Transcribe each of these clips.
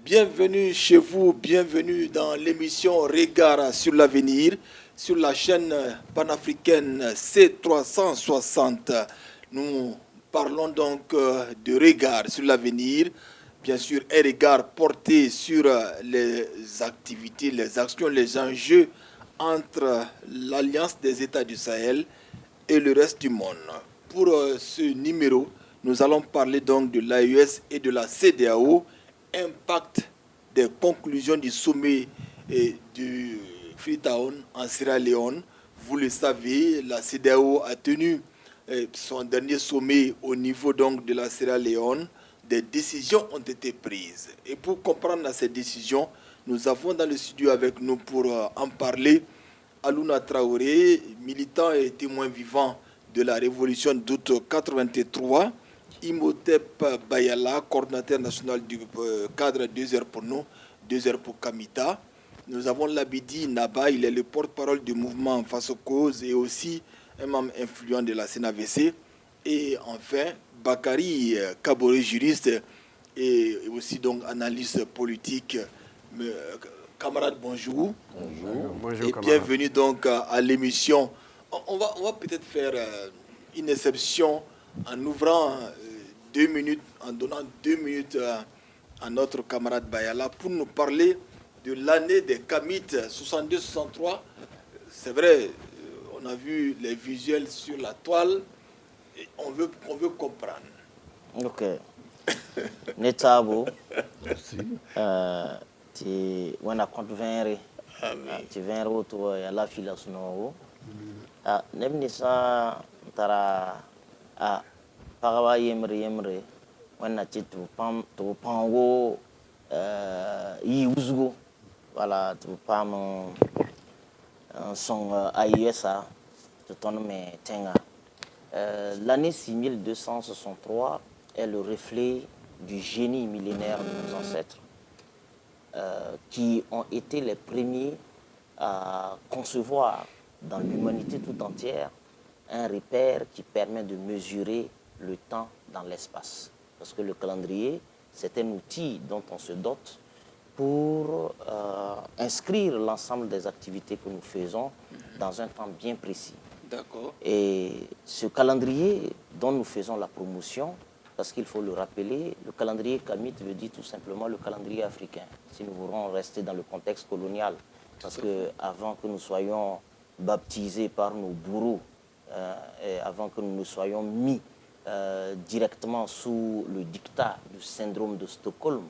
Bienvenue chez vous, bienvenue dans l'émission Regard sur l'avenir sur la chaîne panafricaine C360. Nous parlons donc de regard sur l'avenir, bien sûr un regard porté sur les activités, les actions, les enjeux entre l'Alliance des États du Sahel et le reste du monde. Pour ce numéro, nous allons parler donc de l'AES et de la CEDEAO, impact des conclusions du sommet du Freetown en Sierra Leone. Vous le savez, la CEDEAO a tenu son dernier sommet au niveau donc de la Sierra Leone. Des décisions ont été prises. Et pour comprendre ces décisions, nous avons dans le studio avec nous pour en parler Alouna Traoré, militant et témoin vivant de la révolution d'août 83. Imhotep Bayala, coordinateur national du cadre 2 heures pour nous, 2 heures pour Kamita. Nous avons Labidi Naba, il est le porte-parole du mouvement Face aux causes et aussi un membre influent de la CNAVC. Et enfin, Bakary Kaboré, juriste et aussi donc analyste politique. Camarade, bonjour. Bonjour, et bienvenue donc à l'émission. On va peut-être faire une exception en ouvrant 2 minutes, en donnant 2 minutes à notre camarade Bayala pour nous parler de l'année des Kamit 62-63. C'est vrai, on a vu les visuels sur la toile et on veut comprendre. Ok. Netabo. Merci. Tu wana compte 20 tu 20 autour ya la fila suno nemni sa tara parawa yemre wana tu pango yi uzgo voilà tu pam son AISA tu ton me tenga l'année 6263 est le reflet du génie millénaire de nos ancêtres qui ont été les premiers à concevoir dans l'humanité tout entière un repère qui permet de mesurer le temps dans l'espace. Parce que le calendrier, c'est un outil dont on se dote pour inscrire l'ensemble des activités que nous faisons dans un temps bien précis. D'accord. Et ce calendrier dont nous faisons la promotion, parce qu'il faut le rappeler, le calendrier Kamit veut dire tout simplement le calendrier africain. Si nous voulons rester dans le contexte colonial, parce qu'avant que nous soyons baptisés par nos bourreaux, et avant que nous ne soyons mis directement sous le dictat du syndrome de Stockholm,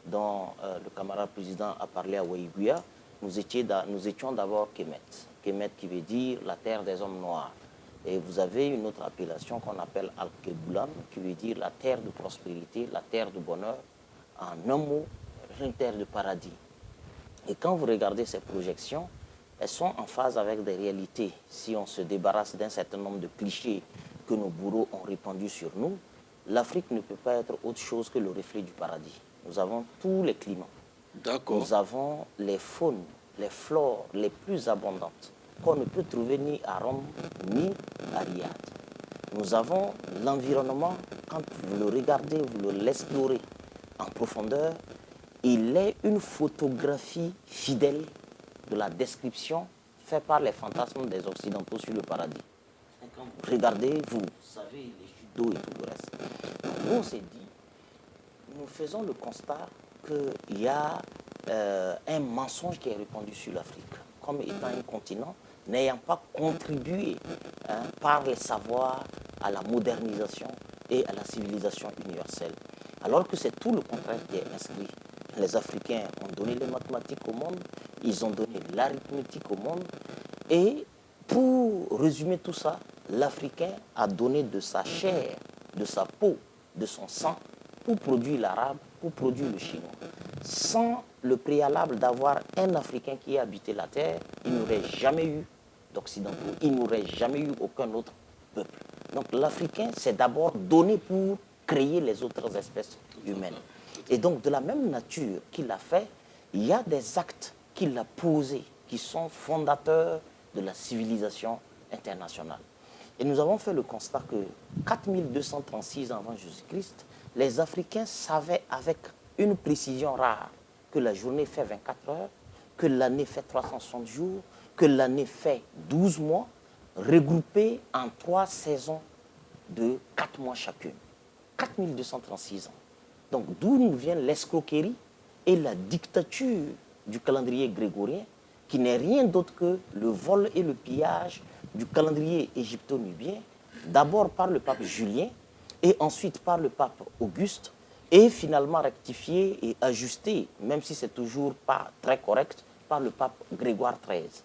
dont le camarade président a parlé à Waïguya, nous étions d'abord Kemet. Kemet qui veut dire la terre des hommes noirs. Et vous avez une autre appellation qu'on appelle Al-Keboulam, qui veut dire la terre de prospérité, la terre de bonheur. En un mot, une terre de paradis. Et quand vous regardez ces projections, elles sont en phase avec des réalités. Si on se débarrasse d'un certain nombre de clichés que nos bourreaux ont répandus sur nous, l'Afrique ne peut pas être autre chose que le reflet du paradis. Nous avons tous les climats. D'accord. Nous avons les faunes, les flores les plus abondantes qu'on ne peut trouver ni à Rome, ni à Riyad. Nous avons l'environnement, quand vous le regardez, vous l'explorez en profondeur, il est une photographie fidèle de la description faite par les fantasmes des Occidentaux sur le paradis. Et quand vous regardez, vous savez les chutes d'eau et tout le reste. Donc, nous, on s'est dit, nous faisons le constat qu'il y a un mensonge qui est répandu sur l'Afrique, comme étant un continent n'ayant pas contribué par les savoirs à la modernisation et à la civilisation universelle. Alors que c'est tout le contraire qui est inscrit. Les Africains ont donné les mathématiques au monde, ils ont donné l'arithmétique au monde. Et pour résumer tout ça, l'Africain a donné de sa chair, de sa peau, de son sang pour produire l'arabe, pour produire le chinois. Sans le préalable d'avoir un Africain qui a habité la terre, il n'y aurait jamais eu d'Occidentaux, il n'y aurait jamais eu aucun autre peuple. Donc l'Africain s'est d'abord donné pour créer les autres espèces humaines. Et donc de la même nature qu'il a fait, il y a des actes qu'il a posés qui sont fondateurs de la civilisation internationale. Et nous avons fait le constat que 4236 ans avant Jésus-Christ, les Africains savaient avec une précision rare que la journée fait 24 heures, que l'année fait 360 jours, que l'année fait 12 mois, regroupés en 3 saisons de 4 mois chacune. 4236 ans. Donc d'où nous vient l'escroquerie et la dictature du calendrier grégorien, qui n'est rien d'autre que le vol et le pillage du calendrier égypto-nubien, d'abord par le pape Julien, et ensuite par le pape Auguste, et finalement rectifié et ajusté, même si c'est toujours pas très correct, par le pape Grégoire XIII.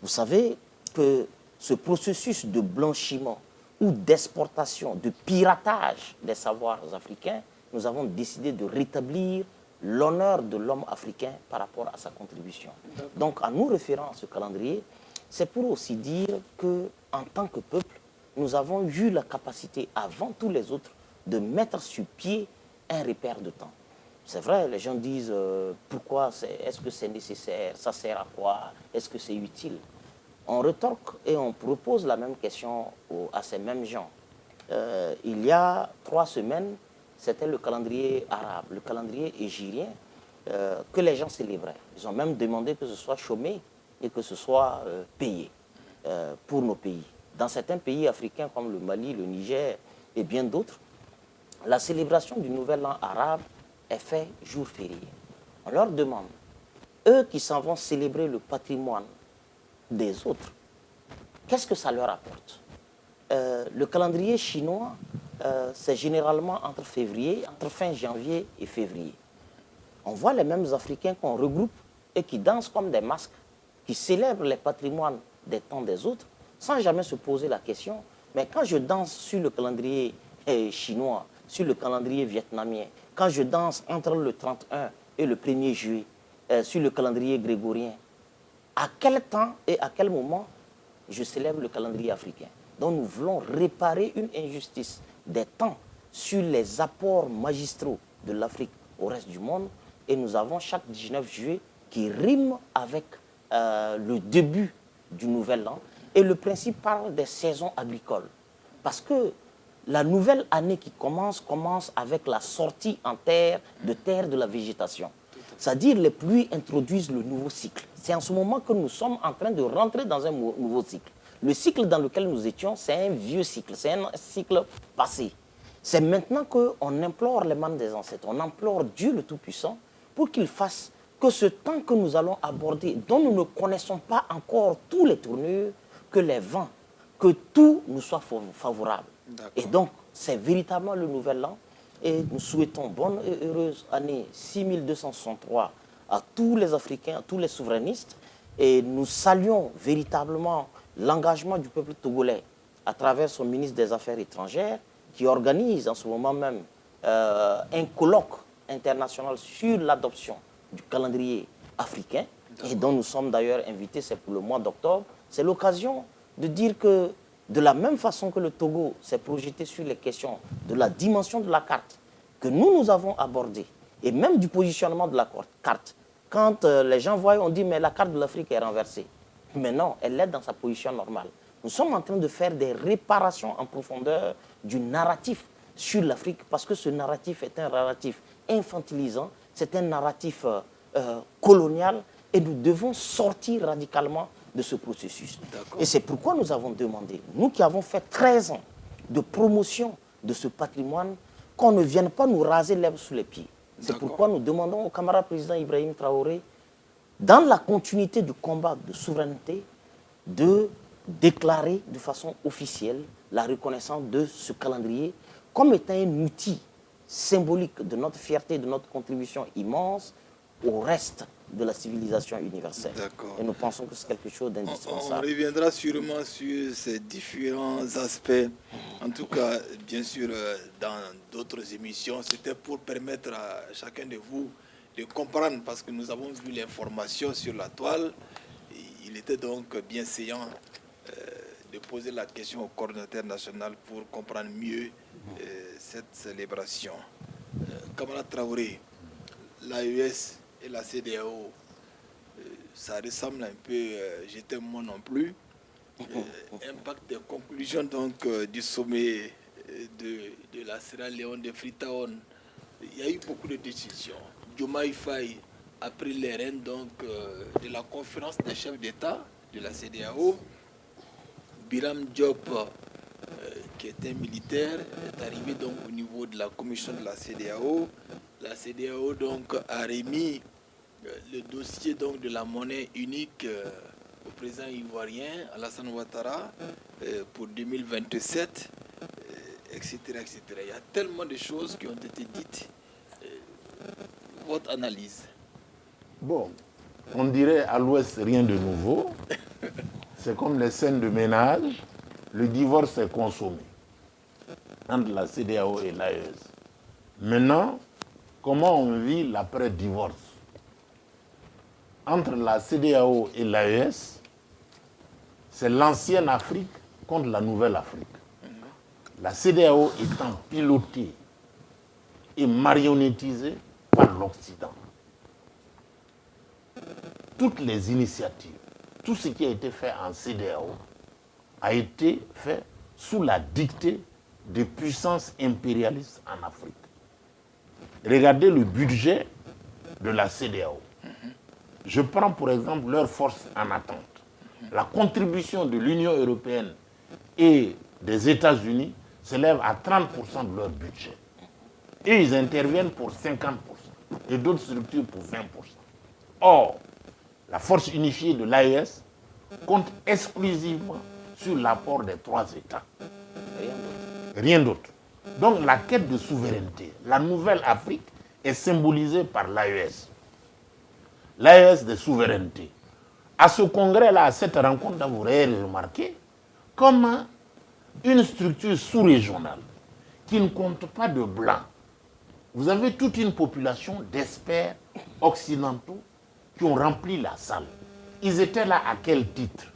Vous savez que ce processus de blanchiment ou d'exportation, de piratage des savoirs africains, nous avons décidé de rétablir l'honneur de l'homme africain par rapport à sa contribution. Donc, en nous référant à ce calendrier, c'est pour aussi dire qu'en tant que peuple, nous avons eu la capacité, avant tous les autres, de mettre sur pied un repère de temps. C'est vrai, les gens disent pourquoi, est-ce que c'est nécessaire, ça sert à quoi, est-ce que c'est utile? On retorque et on propose la même question à ces mêmes gens. Il y a 3 semaines, c'était le calendrier arabe, le calendrier égyrien que les gens célébraient. Ils ont même demandé que ce soit chômé et que ce soit payé pour nos pays. Dans certains pays africains comme le Mali, le Niger et bien d'autres, la célébration du Nouvel An arabe est faite jour férié. On leur demande, eux qui s'en vont célébrer le patrimoine des autres, qu'est-ce que ça leur apporte? Le calendrier chinois, c'est généralement entre fin janvier et février. On voit les mêmes Africains qu'on regroupe et qui dansent comme des masques, qui célèbrent les patrimoines des temps des autres, sans jamais se poser la question. Mais quand je danse sur le calendrier chinois, sur le calendrier vietnamien, quand je danse entre le 31 et le 1er juillet, sur le calendrier grégorien, à quel temps et à quel moment je célèbre le calendrier africain? Donc nous voulons réparer une injustice des temps sur les apports magistraux de l'Afrique au reste du monde. Et nous avons chaque 19 juillet qui rime avec le début du Nouvel An. Et le principe parle des saisons agricoles. Parce que la nouvelle année qui commence avec la sortie en terre de la végétation. C'est-à-dire les pluies introduisent le nouveau cycle. C'est en ce moment que nous sommes en train de rentrer dans un nouveau cycle. Le cycle dans lequel nous étions, c'est un vieux cycle, c'est un cycle passé. C'est maintenant qu'on implore les manes des ancêtres, on implore Dieu le Tout-Puissant pour qu'il fasse que ce temps que nous allons aborder, dont nous ne connaissons pas encore tous les tournures, que les vents, que tout nous soit favorable. Et donc, c'est véritablement le Nouvel An. Et nous souhaitons bonne et heureuse année 6263 à tous les Africains, à tous les souverainistes. Et nous saluons véritablement l'engagement du peuple togolais à travers son ministre des Affaires étrangères qui organise en ce moment même un colloque international sur l'adoption du calendrier africain et dont nous sommes d'ailleurs invités, c'est pour le mois d'octobre. C'est l'occasion de dire que de la même façon que le Togo s'est projeté sur les questions de la dimension de la carte que nous avons abordées et même du positionnement de la carte, quand les gens voient, on dit mais la carte de l'Afrique est renversée. Mais non, elle est dans sa position normale. Nous sommes en train de faire des réparations en profondeur du narratif sur l'Afrique parce que ce narratif est un narratif infantilisant, c'est un narratif colonial et nous devons sortir radicalement de ce processus. Et c'est pourquoi nous avons demandé, nous qui avons fait 13 ans de promotion de ce patrimoine, qu'on ne vienne pas nous raser l'herbe sous les pieds. C'est pourquoi nous demandons au camarade président Ibrahim Traoré, dans la continuité du combat de souveraineté, de déclarer de façon officielle la reconnaissance de ce calendrier comme étant un outil symbolique de notre fierté, de notre contribution immense au reste de la civilisation universelle. Et nous pensons que c'est quelque chose d'indispensable. On reviendra sûrement sur ces différents aspects. En tout cas, bien sûr, dans d'autres émissions, c'était pour permettre à chacun de vous de comprendre, parce que nous avons vu l'information sur la toile. Il était donc bien séant de poser la question au coordinateur national pour comprendre mieux cette célébration. Camarade Traoré, l'AES et la CEDEAO, ça ressemble un peu, j'étais moi non plus. Impact des conclusions donc, du sommet de la Sierra Leone de Freetown. Il y a eu beaucoup de décisions. Diomaye Faye a pris les rênes donc, de la conférence des chefs d'État de la CEDEAO. Biram Diop, qui était militaire, est arrivé donc au niveau de la commission de la CEDEAO. La CEDEAO donc a remis le dossier donc de la monnaie unique au président ivoirien Alassane Ouattara pour 2027, etc., etc. Il y a tellement de choses qui ont été dites. Votre analyse? Bon, on dirait à l'Ouest rien de nouveau. C'est comme les scènes de ménage. Le divorce est consommé entre la CEDEAO et l'AES. Maintenant, comment on vit l'après-divorce? Entre la CEDEAO et l'AES, c'est l'ancienne Afrique contre la nouvelle Afrique. La CEDEAO étant pilotée et marionnettisée par l'Occident. Toutes les initiatives, tout ce qui a été fait en CEDEAO a été fait sous la dictée des puissances impérialistes en Afrique. Regardez le budget de la CEDEAO. Je prends pour exemple leurs forces en attente. La contribution de l'Union européenne et des États-Unis s'élève à 30% de leur budget. Et ils interviennent pour 50% et d'autres structures pour 20%. Or, la force unifiée de l'AES compte exclusivement sur l'apport des 3 États. Rien d'autre. Donc la quête de souveraineté, la nouvelle Afrique est symbolisée par l'AES. L'AES de souveraineté. À ce congrès-là, à cette rencontre, vous avez remarqué comment une structure sous-régionale qui ne compte pas de blancs, vous avez toute une population d'experts occidentaux qui ont rempli la salle. Ils étaient là à quel titre?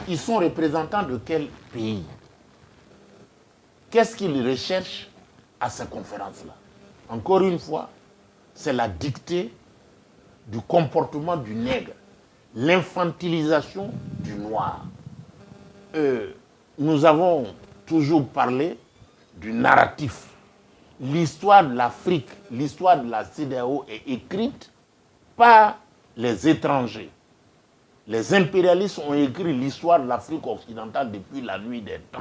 Ils sont représentants de quel pays? Qu'est-ce qu'ils recherchent à ces conférences-là? Encore une fois, c'est la dictée du comportement du nègre, l'infantilisation du noir. Nous avons toujours parlé du narratif. L'histoire de l'Afrique, l'histoire de la CEDEAO est écrite par les étrangers. Les impérialistes ont écrit l'histoire de l'Afrique occidentale depuis la nuit des temps,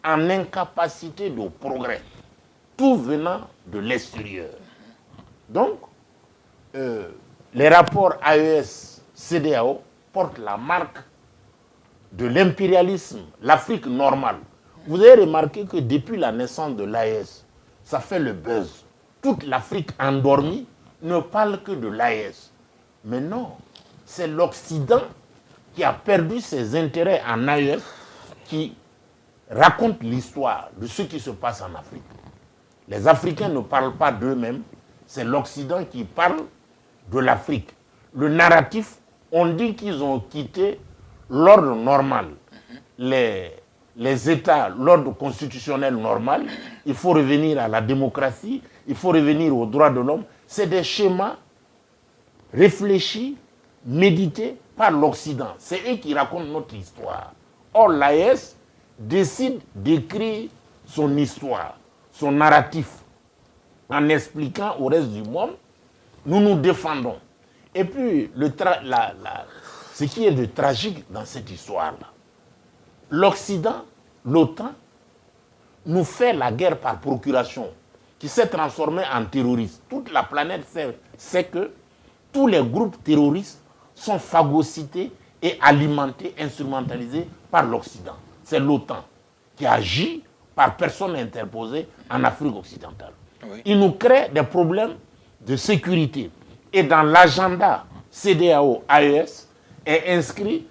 en incapacité de progrès, tout venant de l'extérieur. Donc, les rapports AES-CEDEAO portent la marque de l'impérialisme, l'Afrique normale. Vous avez remarqué que depuis la naissance de l'AES, ça fait le buzz. Toute l'Afrique endormie ne parle que de l'AES. Mais non, c'est l'Occident qui a perdu ses intérêts en AES, qui raconte l'histoire de ce qui se passe en Afrique. Les Africains ne parlent pas d'eux-mêmes, c'est l'Occident qui parle de l'Afrique. Le narratif, on dit qu'ils ont quitté l'ordre normal, les États, l'ordre constitutionnel normal, il faut revenir à la démocratie, il faut revenir aux droits de l'homme. C'est des schémas réfléchis, médités par l'Occident. C'est eux qui racontent notre histoire. Or, l'AES décide d'écrire son histoire, son narratif, en expliquant au reste du monde, nous nous défendons. Et puis, ce qui est de tragique dans cette histoire-là, l'Occident, l'OTAN, nous fait la guerre par procuration, qui s'est transformée en terroriste. Toute la planète sait que tous les groupes terroristes sont phagocytés et alimentés, instrumentalisés par l'Occident. C'est l'OTAN qui agit par personne interposée en Afrique occidentale. Oui. Il nous crée des problèmes de sécurité. Et dans l'agenda CEDEAO-AES est inscrit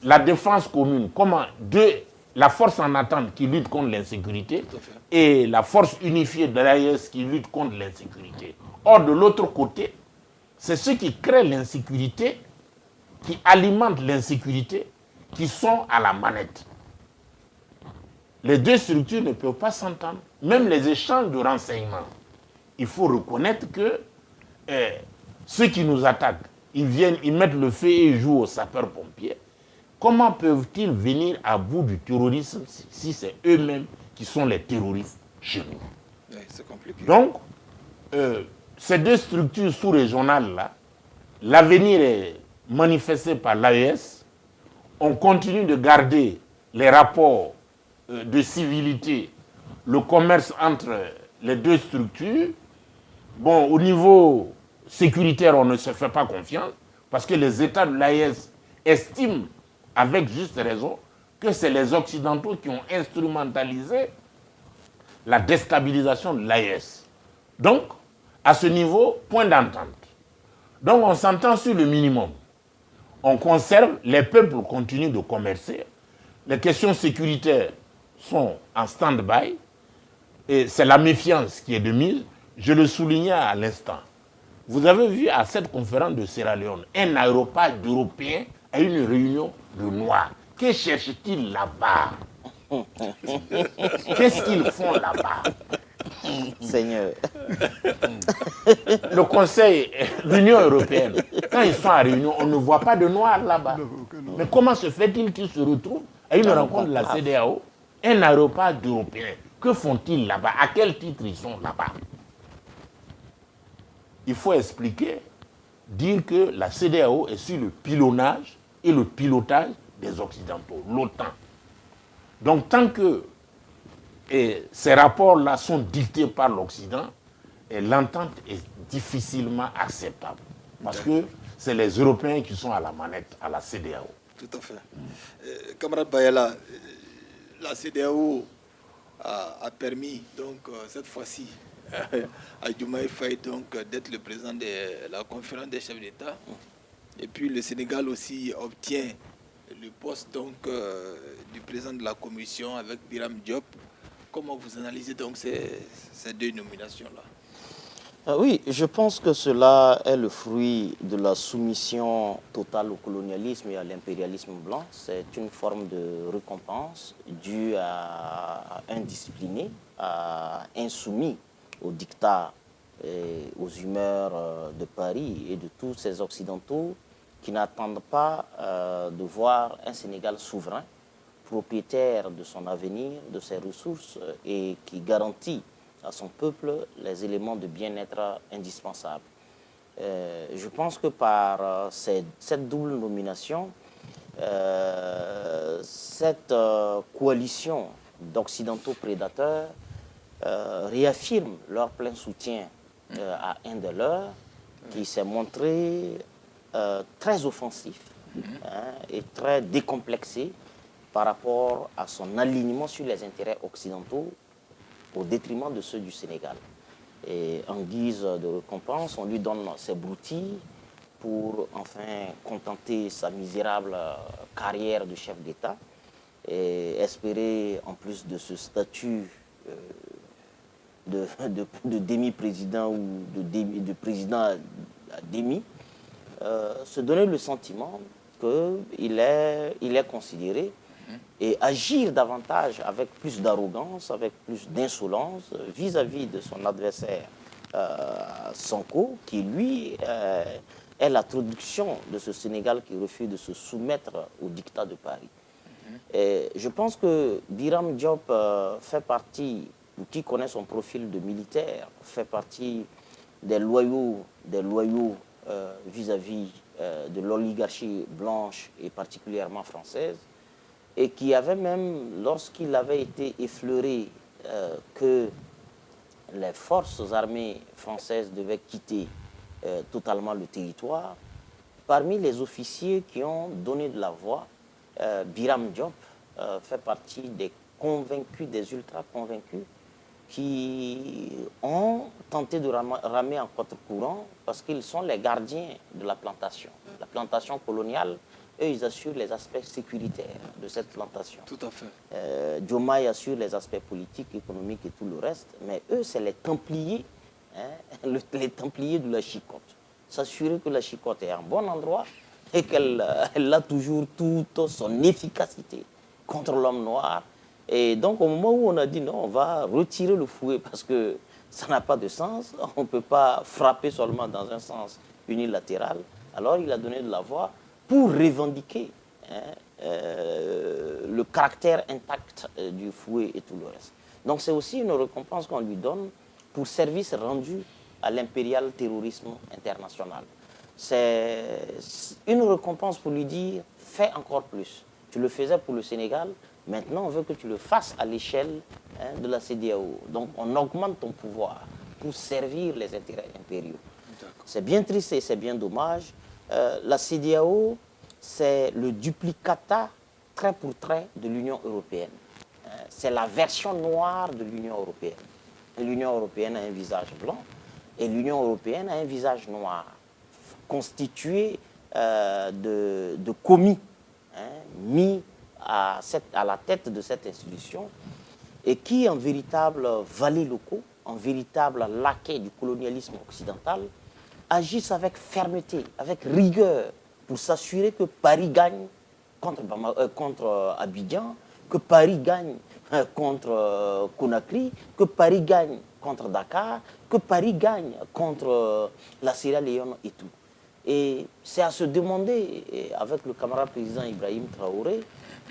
la défense commune, comment la force en attente qui lutte contre l'insécurité et la force unifiée de l'AES qui lutte contre l'insécurité. Or, de l'autre côté, c'est ceux qui créent l'insécurité, qui alimentent l'insécurité, qui sont à la manette. Les deux structures ne peuvent pas s'entendre. Même les échanges de renseignements. Il faut reconnaître que ceux qui nous attaquent, ils viennent, ils mettent le feu et ils jouent aux sapeurs-pompiers. Comment peuvent-ils venir à bout du terrorisme si c'est eux-mêmes qui sont les terroristes chez nous? Oui, c'est compliqué. Donc, ces deux structures sous-régionales-là l'avenir est manifesté par l'AES. On continue de garder les rapports de civilité, le commerce entre les deux structures. Bon, au niveau sécuritaire, on ne se fait pas confiance parce que les États de l'AES estiment, avec juste raison, que c'est les Occidentaux qui ont instrumentalisé la déstabilisation de l'AES. Donc, à ce niveau, point d'entente. Donc, on s'entend sur le minimum. On conserve, les peuples continuent de commercer. Les questions sécuritaires sont en stand-by. Et c'est la méfiance qui est de mise. Je le soulignais à l'instant. Vous avez vu à cette conférence de Sierra Leone, un aéroport d'Européens à une réunion de Noirs. Que cherchent-ils là-bas? Qu'est-ce qu'ils font là-bas? Seigneur. Le Conseil, l'Union européenne, quand ils sont à réunion, on ne voit pas de Noirs là-bas. Mais comment se fait-il qu'ils se retrouvent à une rencontre de la CEDEAO, un aéroport d'Européens? Que font-ils là-bas? À quel titre ils sont là-bas? Il faut expliquer, dire que la CEDEAO est sur le pilonnage et le pilotage des Occidentaux, l'OTAN. Donc tant que ces rapports-là sont dictés par l'Occident, l'entente est difficilement acceptable. Parce que c'est les Européens qui sont à la manette, à la CEDEAO. Tout à fait. Camarade Bayala, la CEDEAO a permis, donc, cette fois-ci, à Diomaye Faye d'être le président de la conférence des chefs d'État. Et puis le Sénégal aussi obtient le poste du président de la commission avec Biram Diop. Comment vous analysez donc ces deux nominations-là? Oui, je pense que cela est le fruit de la soumission totale au colonialisme et à l'impérialisme blanc. C'est une forme de récompense due à un discipliné, à un soumis aux dictats et aux humeurs de Paris et de tous ces Occidentaux qui n'attendent pas de voir un Sénégal souverain, propriétaire de son avenir, de ses ressources et qui garantit à son peuple les éléments de bien-être indispensables. Je pense que par cette double nomination, cette coalition d'Occidentaux prédateurs réaffirme leur plein soutien à un de leurs qui s'est montré très offensif et très décomplexé par rapport à son alignement sur les intérêts occidentaux au détriment de ceux du Sénégal. Et en guise de récompense, on lui donne ses broutilles pour enfin contenter sa misérable carrière de chef d'État et espérer, en plus de ce statut de demi-président ou de président à demi, se donner le sentiment qu'il est considéré et agir davantage avec plus d'arrogance, avec plus d'insolence vis-à-vis de son adversaire Sonko, qui lui est la traduction de ce Sénégal qui refuse de se soumettre au dictat de Paris. Et je pense que Biram Diop fait partie, ou qui connaît son profil de militaire, fait partie des loyaux vis-à-vis de l'oligarchie blanche et particulièrement française, et qui avait même, lorsqu'il avait été effleuré que les forces armées françaises devaient quitter totalement le territoire, parmi les officiers qui ont donné de la voix, Biram Diop fait partie des convaincus, des ultra-convaincus, qui ont tenté de ramer en contre-courant parce qu'ils sont les gardiens de la plantation coloniale. Eux, ils assurent les aspects sécuritaires de cette plantation. Tout à fait. Diomaye assure les aspects politiques, économiques et tout le reste. Mais eux, c'est les Templiers, les Templiers de la chicotte. S'assurer que la chicotte est en bon endroit et qu'elle a toujours toute son efficacité contre l'homme noir. Et donc, au moment où on a dit non, on va retirer le fouet parce que ça n'a pas de sens, on ne peut pas frapper seulement dans un sens unilatéral, alors il a donné de la voix pour revendiquer le caractère intact du fouet et tout le reste. Donc c'est aussi une récompense qu'on lui donne pour service rendu à l'impérial terrorisme international. c'est une récompense pour lui dire « fais encore plus ». Tu le faisais pour le Sénégal, maintenant on veut que tu le fasses à l'échelle de la CEDEAO. Donc on augmente ton pouvoir pour servir les intérêts impériaux. C'est bien triste et c'est bien dommage. La CEDEAO, c'est le duplicata trait pour trait de l'Union européenne. C'est la version noire de l'Union européenne. L'Union européenne a un visage blanc et l'Union européenne a un visage noir, constitué de commis mis à la tête de cette institution et qui, en véritable valet locaux, en véritable laquais du colonialisme occidental, agissent avec fermeté, avec rigueur, pour s'assurer que Paris gagne contre Abidjan, que Paris gagne contre Conakry, que Paris gagne contre Dakar, que Paris gagne contre la Sierra Leone et tout. Et c'est à se demander, avec le camarade président Ibrahim Traoré,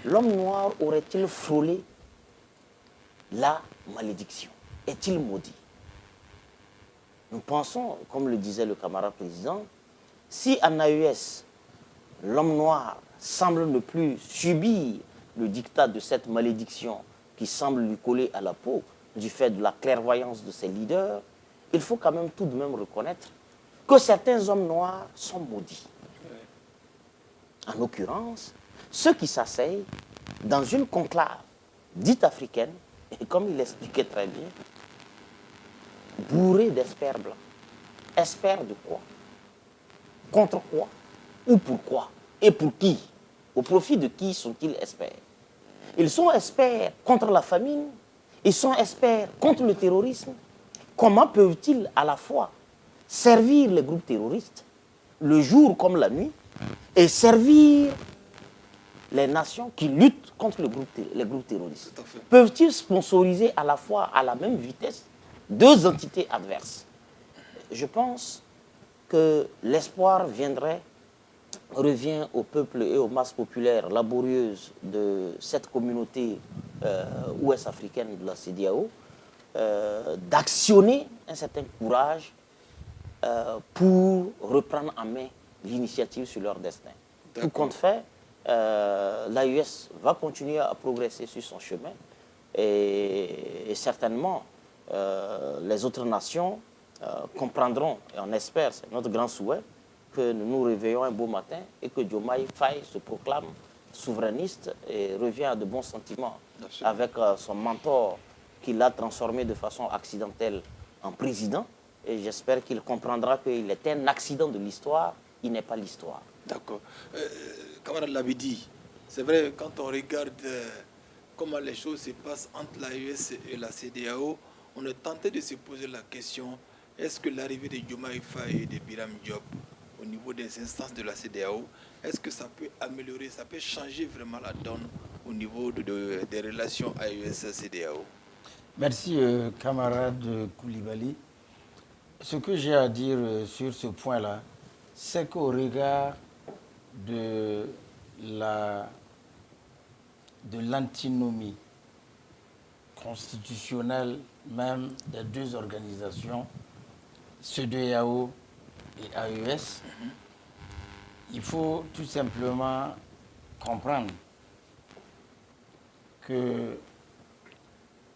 l'homme noir aurait-il frôlé la malédiction? Est-il maudit? Nous pensons, comme le disait le camarade président, si en AES, l'homme noir semble ne plus subir le diktat de cette malédiction qui semble lui coller à la peau du fait de la clairvoyance de ses leaders, il faut quand même tout de même reconnaître que certains hommes noirs sont maudits. En l'occurrence, ceux qui s'asseyent dans une conclave dite africaine, et comme il l'expliquait très bien, bourrés d'experts blancs. Experts de quoi? Contre quoi? Ou pourquoi? Et pour qui? Au profit de qui sont-ils experts? Ils sont experts contre la famine, ils sont experts contre le terrorisme. Comment peuvent-ils à la fois servir les groupes terroristes, le jour comme la nuit, et servir les nations qui luttent contre les groupes terroristes? Peuvent-ils sponsoriser à la fois, à la même vitesse, deux entités adverses? Je pense que l'espoir revient au peuple et aux masses populaires laborieuses de cette communauté ouest-africaine de la CEDEAO d'actionner un certain courage pour reprendre en main l'initiative sur leur destin. Tout compte fait, l'AES va continuer à progresser sur son chemin et certainement les autres nations comprendront, et on espère, c'est notre grand souhait, que nous nous réveillons un beau matin et que Diomaye Faye se proclame souverainiste et revient à de bons sentiments. Absolument. Avec son mentor qui l'a transformé de façon accidentelle en président. Et j'espère qu'il comprendra qu'il est un accident de l'histoire, il n'est pas l'histoire. D'accord. Camarade l'avait dit, c'est vrai, quand on regarde comment les choses se passent entre l'AES et la CEDEAO, on est tenté de se poser la question, est-ce que l'arrivée de Diomaye Faye et de Biram Diop au niveau des instances de la CEDEAO, est-ce que ça peut améliorer, ça peut changer vraiment la donne au niveau des relations AES-CEDEAO? Merci, camarade Koulibaly. Ce que j'ai à dire sur ce point-là, c'est qu'au regard de l'antinomie constitutionnelle même des deux organisations, CEDEAO et AES, il faut tout simplement comprendre que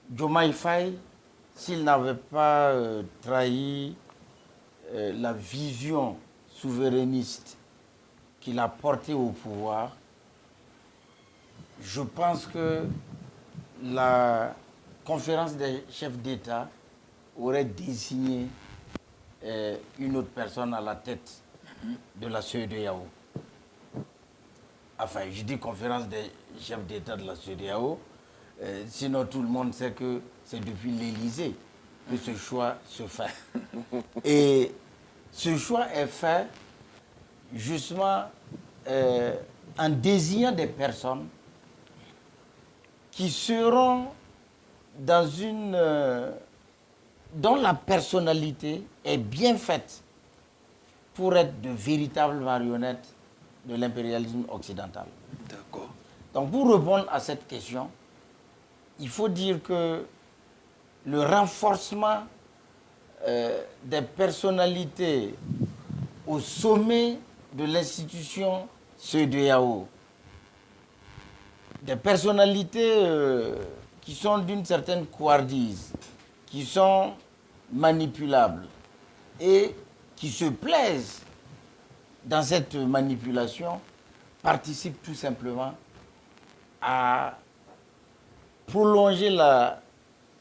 Diomaye Faye, s'il n'avait pas trahi la vision souverainiste qu'il a portée au pouvoir, je pense que la conférence des chefs d'État aurait désigné une autre personne à la tête de la CEDEAO. Enfin, je dis conférence des chefs d'État de la CEDEAO, sinon tout le monde sait que c'est depuis l'Élysée que ce choix se fait. Et ce choix est fait justement en désignant des personnes qui seront dont la personnalité est bien faite pour être de véritables marionnettes de l'impérialisme occidental. D'accord. Donc pour répondre à cette question, il faut dire que le renforcement des personnalités au sommet de l'institution CEDEAO, des personnalités qui sont d'une certaine couardise, qui sont manipulables et qui se plaisent dans cette manipulation, participent tout simplement à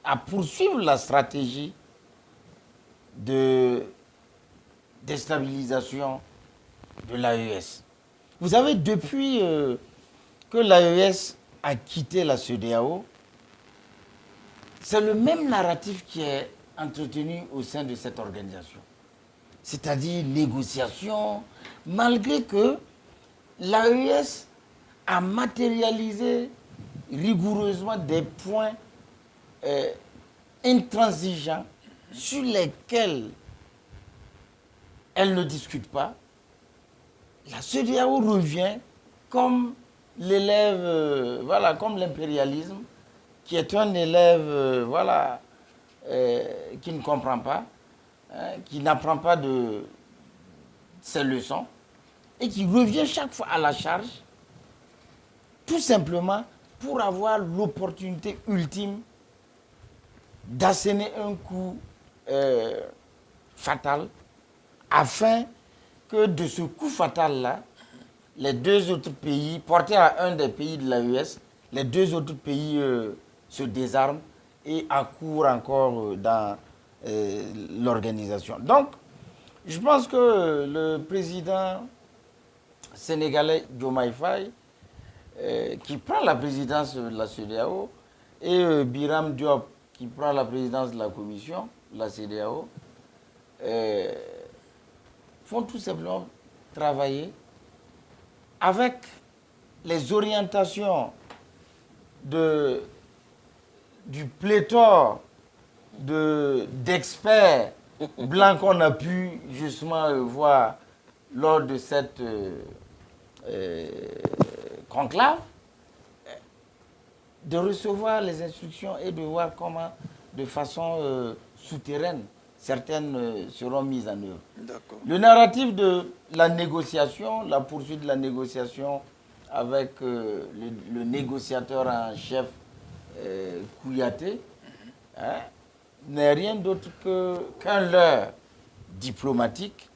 à poursuivre la stratégie de déstabilisation de l'AES. Vous savez, depuis que l'AES a quitté la CEDEAO, c'est le même narratif qui est entretenu au sein de cette organisation. C'est-à-dire négociation, malgré que l'AES a matérialisé rigoureusement des points intransigeants sur lesquels elle ne discute pas. La CEDEAO revient comme l'élève, voilà, comme l'impérialisme, qui est un élève, voilà, qui ne comprend pas, hein, qui n'apprend pas de ses leçons, et qui revient chaque fois à la charge, tout simplement pour avoir l'opportunité ultime d'asséner un coup fatal, afin que de ce coup fatal-là, les deux autres pays, portés à un des pays de l'AES, les deux autres pays se désarment et accourent encore dans l'organisation. Donc, je pense que le président sénégalais Diomaye Faye, qui prend la présidence de la CEDEAO, et Biram Diop, qui prend la présidence de la commission, de la CEDEAO, font tout simplement travailler avec les orientations du pléthore d'experts blancs qu'on a pu justement voir lors de cette conclave, de recevoir les instructions et de voir comment, de façon souterraine, certaines seront mises en œuvre. Le narratif de la négociation, la poursuite de la négociation avec le négociateur en chef Kouyaté, hein, n'est rien d'autre qu'un leurre diplomatique,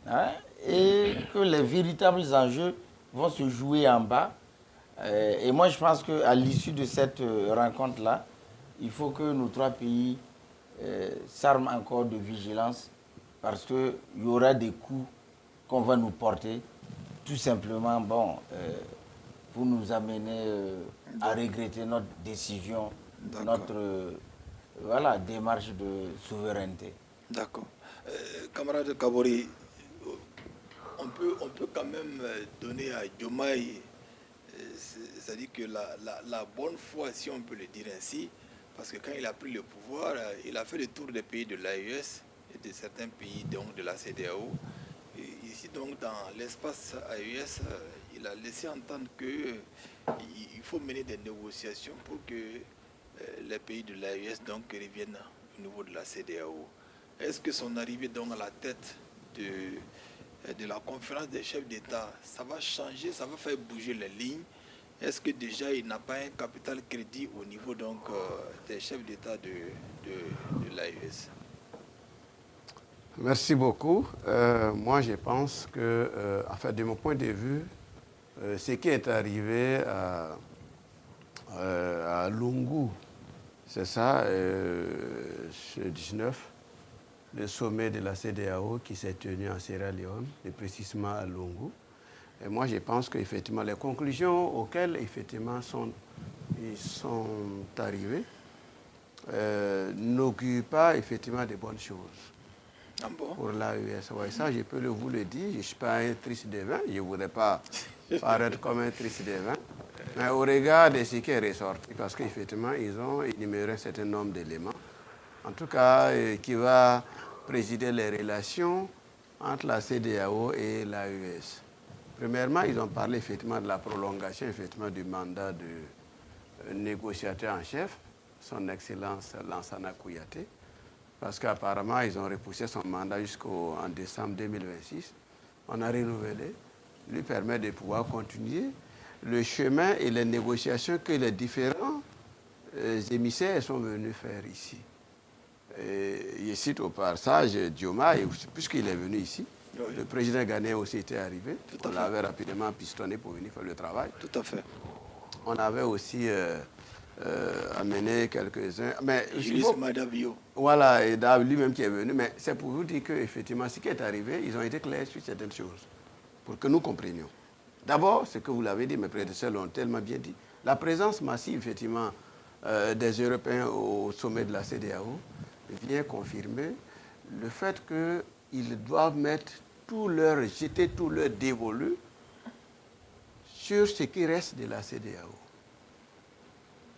hein, et que les véritables enjeux vont se jouer en bas. Et moi, je pense qu'à l'issue de cette rencontre-là, il faut que nos trois pays s'arment encore de vigilance, parce qu'il y aura des coups qu'on va nous porter, tout simplement, bon, pour nous amener à regretter notre décision, notre voilà, démarche de souveraineté. D'accord. Camarade Kabori, on peut quand même donner à Diomaye, c'est-à-dire que la bonne foi, si on peut le dire ainsi, parce que quand il a pris le pouvoir, il a fait le tour des pays de l'AES et de certains pays donc, de la CEDEAO. Et ici, donc, dans l'espace AES, il a laissé entendre qu'il faut mener des négociations pour que les pays de l'AES reviennent au niveau de la CEDEAO. Est-ce que son arrivée donc, à la tête de la conférence des chefs d'État, ça va changer, ça va faire bouger les lignes? Est-ce que déjà il n'a pas un capital crédit au niveau donc, des chefs d'État de l'AES? Merci beaucoup. Moi, je pense que, enfin, de mon point de vue, ce qui est arrivé à Lungu, c'est ça, ce 19, le sommet de la CEDEAO qui s'est tenu en Sierra Leone, et précisément à Lungu. Et moi, je pense qu'effectivement, les conclusions auxquelles effectivement ils sont arrivés n'augurent pas effectivement de bonnes choses. Ah bon? Pour l'AES. Ouais, ça, je peux vous le dire. Je ne suis pas un triste devin. Je ne voudrais pas paraître comme un triste devin. Mais au regard de ce qui est ressorti, parce qu'effectivement, ils ont énuméré un certain nombre d'éléments, en tout cas, qui va présider les relations entre la CEDEAO et l'AES. Premièrement, ils ont parlé effectivement de la prolongation effectivement, du mandat du négociateur en chef, son Excellence Lansana Kouyaté. parce qu'apparemment, ils ont repoussé son mandat jusqu'en décembre 2026. On a renouvelé, lui permet de pouvoir continuer le chemin et les négociations que les différents émissaires sont venus faire ici. Et je cite au passage Diomaye, puisqu'il est venu ici. Oui. Le président ghanéen aussi était arrivé. On l'avait rapidement pistonné pour venir faire le travail. Tout à fait. On avait aussi amené quelques-uns. Mais Julius Madabio. Voilà, et lui-même qui est venu. Mais c'est pour vous dire qu'effectivement, ce qui est arrivé, ils ont été clairs sur certaines choses, pour que nous comprenions. D'abord, ce que vous l'avez dit, mes prédécesseurs l'ont tellement bien dit, la présence massive, effectivement, des Européens au sommet de la CEDEAO vient confirmer le fait qu'ils doivent jeter tout leur dévolu sur ce qui reste de la CEDEAO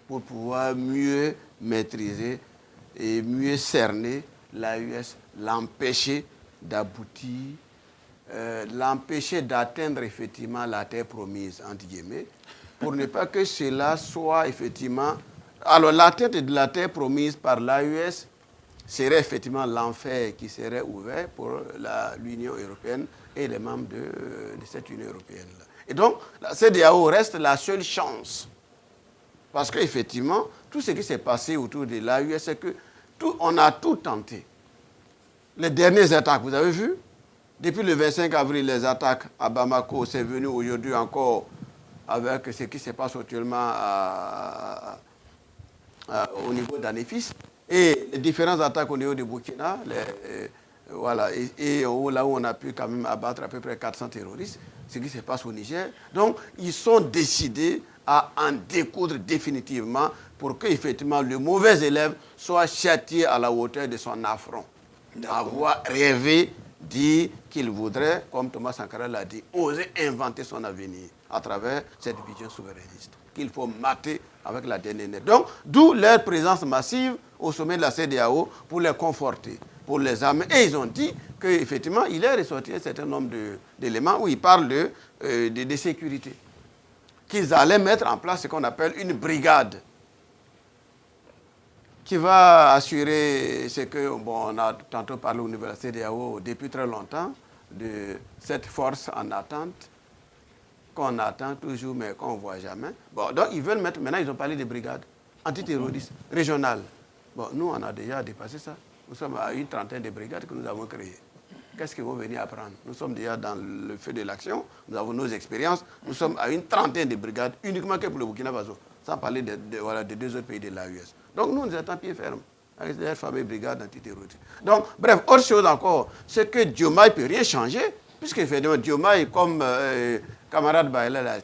pour pouvoir mieux maîtriser et mieux cerner l'AES, l'empêcher d'aboutir, l'empêcher d'atteindre effectivement la terre promise, entre guillemets, pour ne pas que cela soit effectivement... Alors l'atteinte de la terre promise par l'AES serait effectivement l'enfer qui serait ouvert pour l'Union européenne et les membres de cette Union européenne. Et donc, la CEDEAO reste la seule chance. Parce qu'effectivement, tout ce qui s'est passé autour de l'AES, c'est qu'on a tout tenté. Les dernières attaques, vous avez vu? Depuis le 25 avril, les attaques à Bamako, c'est venu aujourd'hui encore avec ce qui se passe actuellement au niveau d'Anefis. Et les différentes attaques au niveau de Burkina, voilà, et là où on a pu quand même abattre à peu près 400 terroristes, ce qui se passe au Niger. Donc, ils sont décidés à en découdre définitivement pour qu'effectivement le mauvais élève soit châtié à la hauteur de son affront. Avoir rêvé, dit qu'il voudrait, comme Thomas Sankara l'a dit, oser inventer son avenir à travers cette vision souverainiste qu'il faut mater avec la dernière. Donc, d'où leur présence massive au sommet de la CEDEAO pour les conforter, pour les amener. Et ils ont dit qu'effectivement, il est ressorti un certain nombre d'éléments où ils parlent de sécurité. Qu'ils allaient mettre en place ce qu'on appelle une brigade qui va assurer ce que, bon, on a tantôt parlé au niveau de la CEDEAO depuis très longtemps, de cette force en attente, qu'on attend toujours, mais qu'on ne voit jamais. Bon, donc, ils veulent mettre, maintenant, ils ont parlé de brigades antiterroristes régionales. Bon, nous, on a déjà dépassé ça. Nous sommes à une trentaine de brigades que nous avons créées. Qu'est-ce qu'ils vont venir apprendre? Nous sommes déjà dans le feu de l'action, nous avons nos expériences, nous sommes à une trentaine de brigades, uniquement que pour le Burkina Faso, sans parler de deux autres pays de l'AES. Donc, nous êtes en pied ferme, avec cette fameuse brigade antiterroriste. Donc, bref, autre chose encore, c'est que Diomaye ne peut rien changer, puisque effectivement, Diomaye, comme camarade Baïla l'a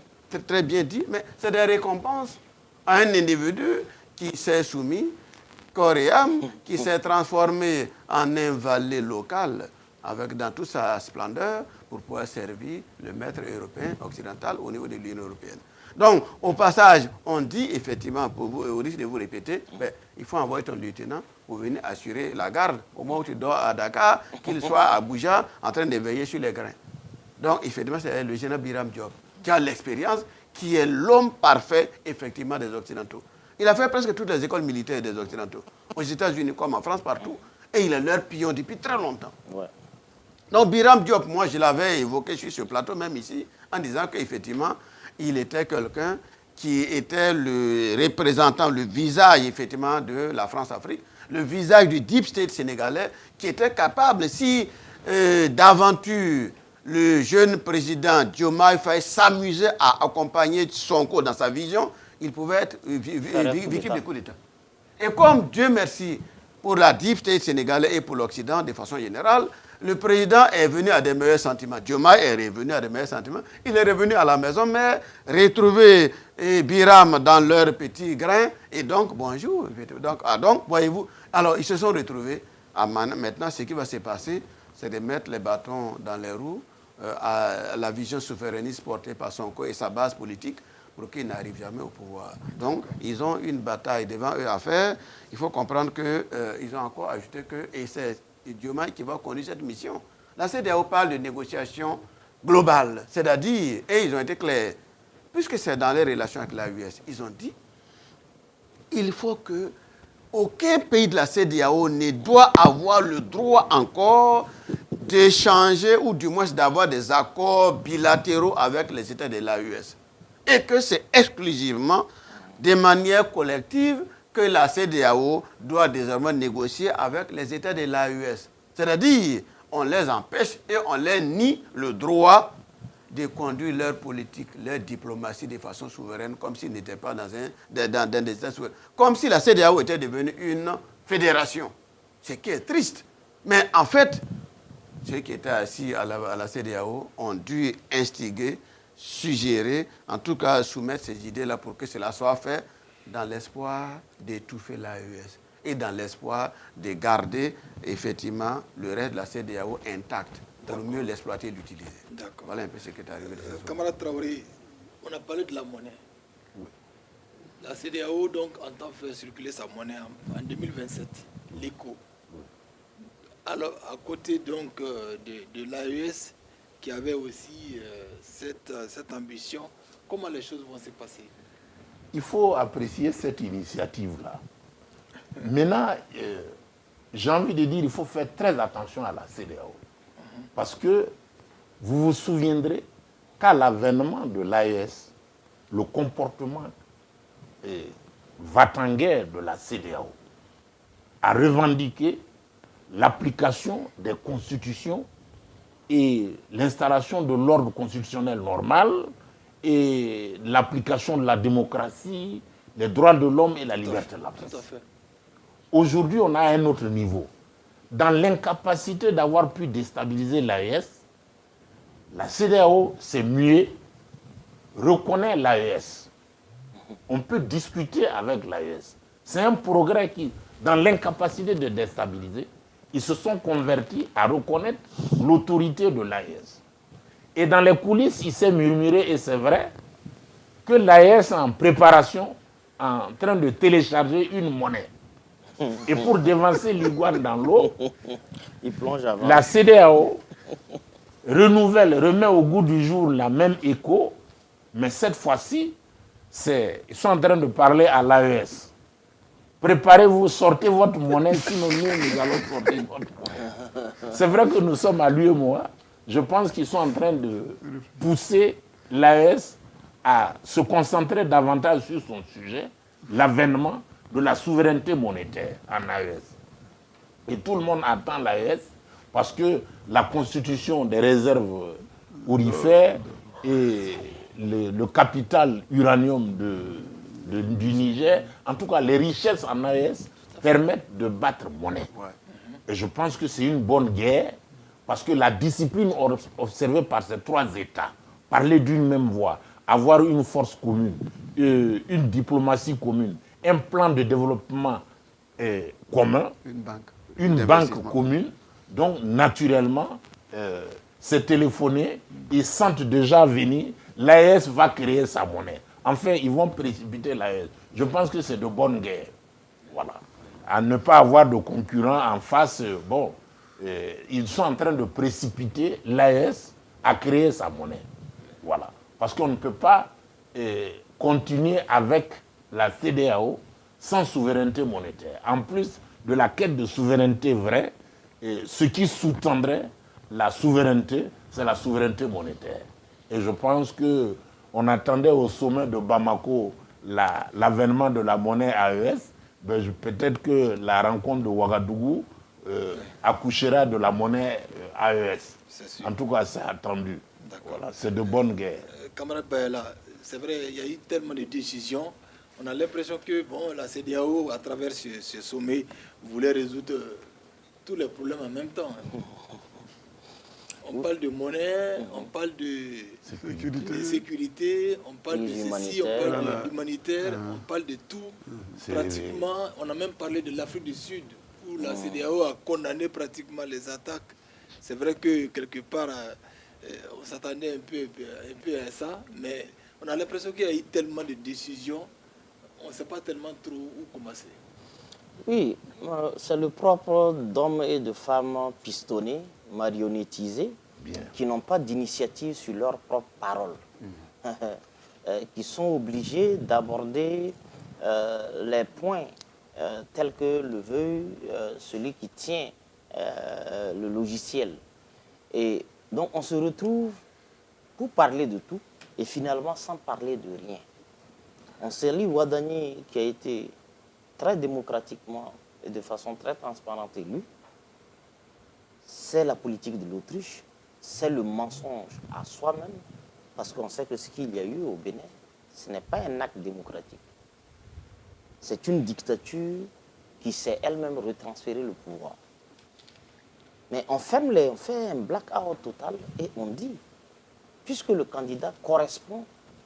très bien dit, mais c'est des récompenses à un individu qui s'est soumis, corps et âme, qui s'est transformé en invalide local, avec dans toute sa splendeur, pour pouvoir servir le maître européen occidental au niveau de l'Union européenne. Donc, au passage, on dit effectivement, pour vous, au risque de vous répéter, ben, il faut envoyer ton lieutenant pour venir assurer la garde au moment où tu dors à Dakar, qu'il soit à Abuja en train de veiller sur les grains. Donc, effectivement, c'est le général Biram Diop qui a l'expérience, qui est l'homme parfait, effectivement, des Occidentaux. Il a fait presque toutes les écoles militaires des Occidentaux, aux États-Unis comme en France, partout. Et il est leur pion depuis très longtemps. Ouais. Donc, Biram Diop, moi, je l'avais évoqué sur ce plateau, même ici, en disant qu'effectivement, il était quelqu'un qui était le représentant, le visage, effectivement, de la France-Afrique, le visage du deep state sénégalais, qui était capable, si d'aventure, le jeune président Diomaye Faye s'amusait à accompagner Sonko dans sa vision, il pouvait être victime de coup d'État. Et comme, Dieu merci, pour la deep state sénégalaise et pour l'Occident de façon générale, le président est venu à des meilleurs sentiments. Diomaye est revenu à des meilleurs sentiments. Il est revenu à la maison, mais retrouver Biram dans leur petit grain. Et donc, bonjour. Donc, voyez-vous, alors ils se sont retrouvés. Maintenant, ce qui va se passer, c'est de mettre les bâtons dans les roues à la vision souverainiste portée par Sonko et sa base politique pour qu'ils n'arrivent jamais au pouvoir. Donc, ils ont une bataille devant eux à faire. Il faut comprendre qu'ils ont encore ajouté que, et c'est Diomaye qui va conduire cette mission. La CEDEAO parle de négociations globales, c'est-à-dire, et ils ont été clairs, puisque c'est dans les relations avec l'AES, ils ont dit il faut que aucun pays de la CEDEAO ne doit avoir le droit encore d'échanger ou du moins d'avoir des accords bilatéraux avec les États de l'AES. Et que c'est exclusivement de manière collective que la CEDEAO doit désormais négocier avec les États de l'AES. C'est-à-dire, on les empêche et on leur nie le droit de conduire leur politique, leur diplomatie de façon souveraine, comme s'ils n'étaient pas dans des États souverains. Comme si la CEDEAO était devenue une fédération. Ce qui est triste. Mais en fait, ceux qui étaient assis à la CEDEAO ont dû instiguer, suggérer, en tout cas soumettre ces idées-là pour que cela soit fait dans l'espoir d'étouffer l'AES et dans l'espoir de garder effectivement le reste de la CEDEAO intact pour mieux l'exploiter et l'utiliser. D'accord. Voilà un peu ce qui est arrivé. Camarade Traoré, on a parlé de la monnaie. Oui. La CEDEAO donc entend faire circuler sa monnaie en 2027, l'éco. Alors à côté donc de l'AES qui avait aussi cette ambition, comment les choses vont se passer? Il faut apprécier cette initiative-là. Maintenant, j'ai envie de dire, il faut faire très attention à la CEDEAO. Parce que vous vous souviendrez qu'à l'avènement de l'AES, le comportement va-t-en-guerre de la CEDEAO a revendiqué l'application des constitutions et l'installation de l'ordre constitutionnel normal et l'application de la démocratie, les droits de l'homme et la liberté de la presse. Aujourd'hui, on a un autre niveau. Dans l'incapacité d'avoir pu déstabiliser l'AES, la CEDEAO s'est muée, reconnaît l'AES. On peut discuter avec l'AES. C'est un progrès qui, dans l'incapacité de déstabiliser, ils se sont convertis à reconnaître l'autorité de l'AES. Et dans les coulisses, il s'est murmuré, et c'est vrai, que l'AES est en préparation, en train de télécharger une monnaie. Et pour dévancer l'iguane dans l'eau, la CEDEAO remet au goût du jour la même écho, mais cette fois-ci, ils sont en train de parler à l'AES. Préparez-vous, sortez votre monnaie, sinon nous allons sortir votre monnaie. C'est vrai que nous sommes à l'UEMOA. Je pense qu'ils sont en train de pousser l'AES à se concentrer davantage sur son sujet, l'avènement de la souveraineté monétaire en AES. Et tout le monde attend l'AES parce que la constitution des réserves aurifères et le capital uranium du Niger, en tout cas les richesses en AES, permettent de battre monnaie. Et je pense que c'est une bonne guerre parce que la discipline observée par ces trois États, parler d'une même voix, avoir une force commune, une diplomatie commune, un plan de développement commun, une banque commune, donc naturellement, c'est téléphoné, ils sentent déjà venir, l'AES va créer sa monnaie. Enfin, ils vont précipiter l'AES. Je pense que c'est de bonne guerre. Voilà. À ne pas avoir de concurrents en face, ils sont en train de précipiter l'AES à créer sa monnaie. Voilà. Parce qu'on ne peut pas continuer avec la CEDEAO sans souveraineté monétaire. En plus de la quête de souveraineté vraie, ce qui sous-tendrait la souveraineté, c'est la souveraineté monétaire. Et je pense qu'on attendait au sommet de Bamako l'avènement de la monnaie AES. Peut-être que la rencontre de Ouagadougou accouchera de la monnaie AES. En tout cas, c'est attendu. Voilà, c'est de bonne guerre. Camarade Bayala, c'est vrai, il y a eu tellement de décisions. On a l'impression que la CEDEAO, à travers ce sommet, voulait résoudre tous les problèmes en même temps. On parle de monnaie, on parle de sécurité, on parle de ceci, on parle de l'humanitaire, on parle de tout. Pratiquement, on a même parlé de l'Afrique du Sud, où la CEDEAO a condamné pratiquement les attaques. C'est vrai que quelque part, on s'attendait un peu à ça, mais on a l'impression qu'il y a eu tellement de décisions, on ne sait pas tellement trop où commencer. Oui, c'est le propre d'hommes et de femmes pistonnés, marionnettisés, qui n'ont pas d'initiative sur leurs propres paroles, qui sont obligés d'aborder les points tel que le veut celui qui tient le logiciel. Et donc on se retrouve pour parler de tout et finalement sans parler de rien. On s'est Ouadani qui a été très démocratiquement et de façon très transparente élu. C'est la politique de l'autruche, c'est le mensonge à soi-même, parce qu'on sait que ce qu'il y a eu au Bénin, ce n'est pas un acte démocratique. C'est une dictature qui s'est elle-même retransféré le pouvoir. Mais on fait un blackout total et on dit, puisque le candidat correspond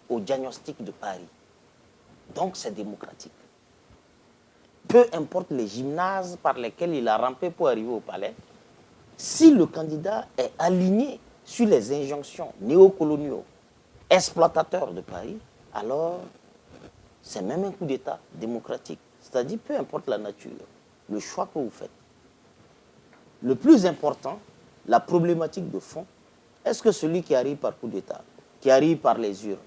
au diagnostic de Paris, donc c'est démocratique. Peu importe les gymnases par lesquels il a rampé pour arriver au palais, si le candidat est aligné sur les injonctions néocoloniaux, exploitateurs de Paris, alors c'est même un coup d'État démocratique. C'est-à-dire, peu importe la nature, le choix que vous faites. Le plus important, la problématique de fond, est-ce que celui qui arrive par coup d'État, qui arrive par les urnes,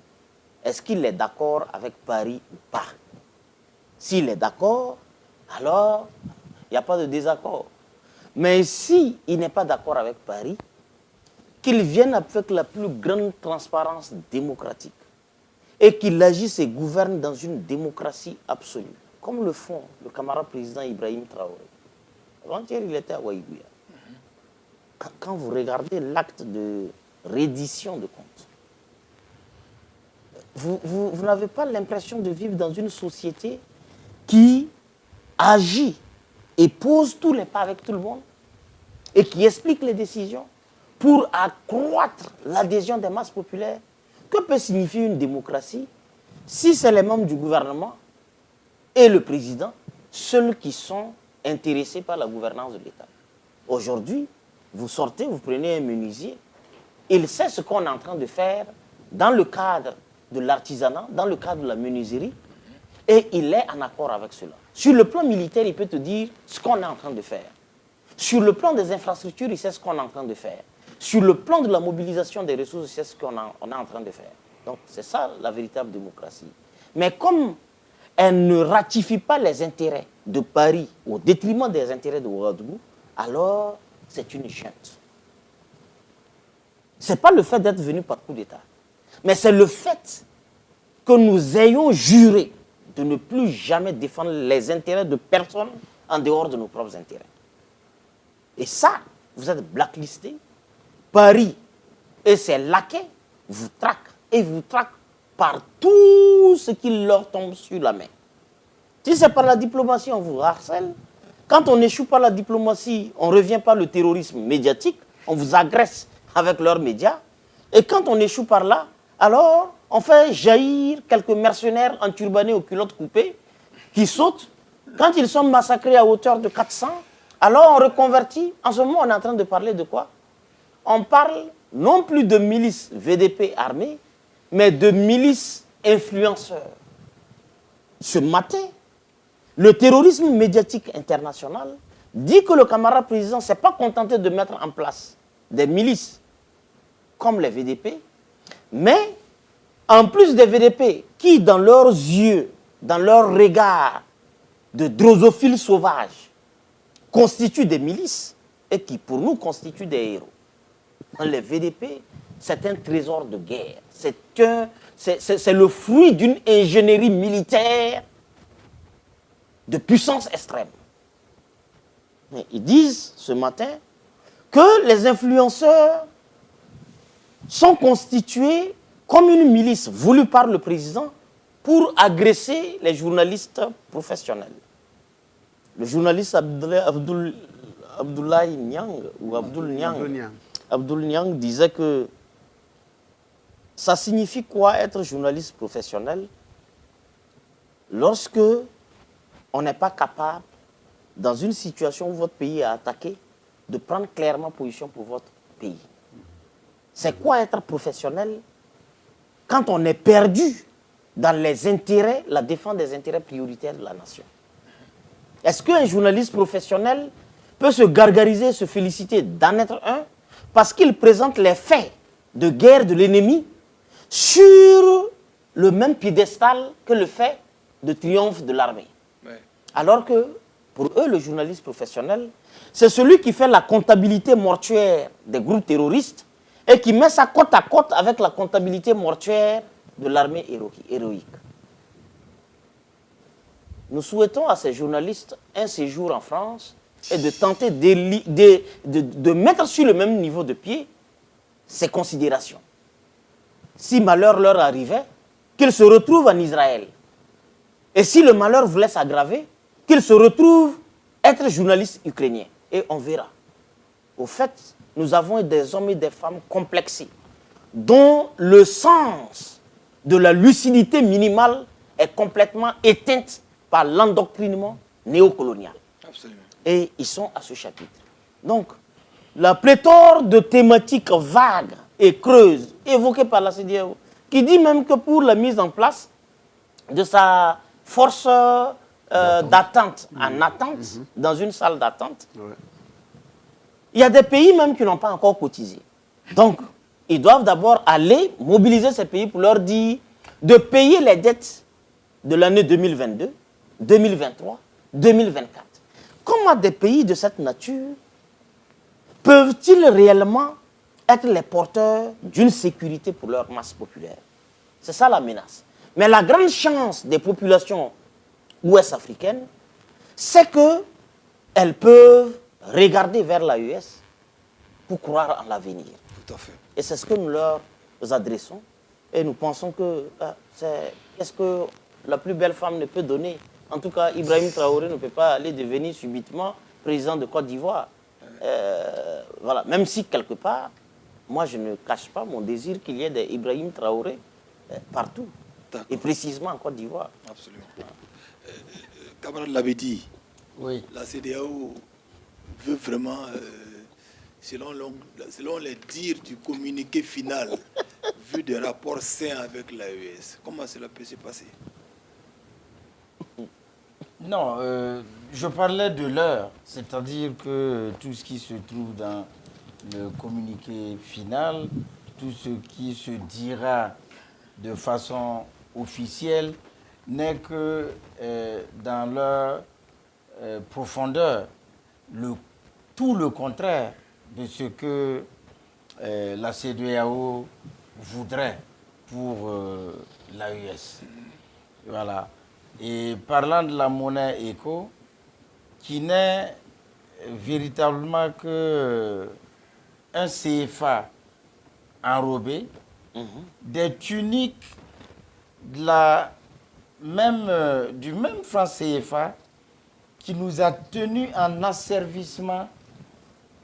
est-ce qu'il est d'accord avec Paris ou pas? S'il est d'accord, alors il n'y a pas de désaccord. Mais s'il n'est pas d'accord avec Paris, qu'il vienne avec la plus grande transparence démocratique et qu'il agisse et gouverne dans une démocratie absolue, comme le font le camarade président Ibrahim Traoré. Avant-hier, il était à Ouaïbouya. Quand vous regardez l'acte de reddition de comptes, vous n'avez pas l'impression de vivre dans une société qui agit et pose tous les pas avec tout le monde et qui explique les décisions pour accroître l'adhésion des masses populaires. Que peut signifier une démocratie si c'est les membres du gouvernement et le président, seuls qui sont intéressés par la gouvernance de l'État? Aujourd'hui, vous sortez, vous prenez un menuisier, il sait ce qu'on est en train de faire dans le cadre de l'artisanat, dans le cadre de la menuiserie, et il est en accord avec cela. Sur le plan militaire, il peut te dire ce qu'on est en train de faire. Sur le plan des infrastructures, il sait ce qu'on est en train de faire. Sur le plan de la mobilisation des ressources, il sait ce qu'on est en train de faire. Donc, c'est ça la véritable démocratie. Mais comme elle ne ratifie pas les intérêts de Paris au détriment des intérêts de Ouagadougou, alors c'est une chinte. Ce n'est pas le fait d'être venu par coup d'État, mais c'est le fait que nous ayons juré de ne plus jamais défendre les intérêts de personne en dehors de nos propres intérêts. Et ça, vous êtes blacklisté. Paris et ses laquais vous traquent et vous traquent par tout ce qui leur tombe sur la main. Si c'est par la diplomatie, on vous harcèle. Quand on échoue par la diplomatie, on revient par le terrorisme médiatique, on vous agresse avec leurs médias. Et quand on échoue par là, alors on fait jaillir quelques mercenaires enturbanés aux culottes coupées qui sautent. Quand ils sont massacrés à hauteur de 400, alors on reconvertit. En ce moment, on est en train de parler de quoi? On parle non plus de milices VDP armées, mais de milices influenceurs. Ce matin, le terrorisme médiatique international dit que le camarade président ne s'est pas contenté de mettre en place des milices comme les VDP, mais en plus des VDP qui, dans leurs yeux, dans leur regard de drosophiles sauvages, constituent des milices et qui, pour nous, constituent des héros. Les VDP, c'est un trésor de guerre. C'est le fruit d'une ingénierie militaire de puissance extrême. Mais ils disent ce matin que les influenceurs sont constitués comme une milice voulue par le président pour agresser les journalistes professionnels. Le journaliste Abdoulaye Niang, ou Abdoul Niang disait que ça signifie quoi être journaliste professionnel lorsque on n'est pas capable, dans une situation où votre pays est attaqué, de prendre clairement position pour votre pays. C'est quoi être professionnel quand on est perdu dans les intérêts, la défense des intérêts prioritaires de la nation? Est-ce qu'un journaliste professionnel peut se gargariser, se féliciter d'en être un parce qu'il présente les faits de guerre de l'ennemi sur le même piédestal que le fait de triomphe de l'armée? Ouais. Alors que, pour eux, le journaliste professionnel, c'est celui qui fait la comptabilité mortuaire des groupes terroristes et qui met ça côte à côte avec la comptabilité mortuaire de l'armée héroïque. Nous souhaitons à ces journalistes un séjour en France et de tenter de mettre sur le même niveau de pied ces considérations. Si malheur leur arrivait, qu'ils se retrouvent en Israël. Et si le malheur voulait s'aggraver, qu'ils se retrouvent être journalistes ukrainiens. Et on verra. Au fait, nous avons des hommes et des femmes complexés, dont le sens de la lucidité minimale est complètement éteinte par l'endoctrinement néocolonial. Absolument. Et ils sont à ce chapitre. Donc, la pléthore de thématiques vagues et creuses évoquées par la CEDEAO, qui dit même que pour la mise en place de sa force d'attente, en attente, dans une salle d'attente, il y a des pays même qui n'ont pas encore cotisé. Donc, ils doivent d'abord aller mobiliser ces pays pour leur dire de payer les dettes de l'année 2022, 2023, 2024. Comment des pays de cette nature peuvent-ils réellement être les porteurs d'une sécurité pour leur masse populaire? C'est ça la menace. Mais la grande chance des populations ouest-africaines, c'est qu'elles peuvent regarder vers l'AES pour croire en l'avenir. Tout à fait. Et c'est ce que nous leur adressons. Et nous pensons que qu'est-ce que la plus belle femme ne peut donner. En tout cas, Ibrahim Traoré ne peut pas aller devenir subitement président de Côte d'Ivoire. Voilà. Même si, quelque part, moi, je ne cache pas mon désir qu'il y ait des Ibrahim Traoré partout. Et précisément en Côte d'Ivoire. Absolument. Camarade l'avait dit, Oui. la CEDEAO veut vraiment, selon les dires du communiqué final, vu des rapports sains avec l'AES. Comment cela peut se passer? Non, je parlais de l'heure, c'est-à-dire que tout ce qui se trouve dans le communiqué final, tout ce qui se dira de façon officielle, n'est que dans leur profondeur, tout le contraire de ce que la CEDEAO voudrait pour l'AES. Voilà. Et parlant de la monnaie éco, qui n'est véritablement que un CFA enrobé, des tuniques du même franc CFA qui nous a tenus en asservissement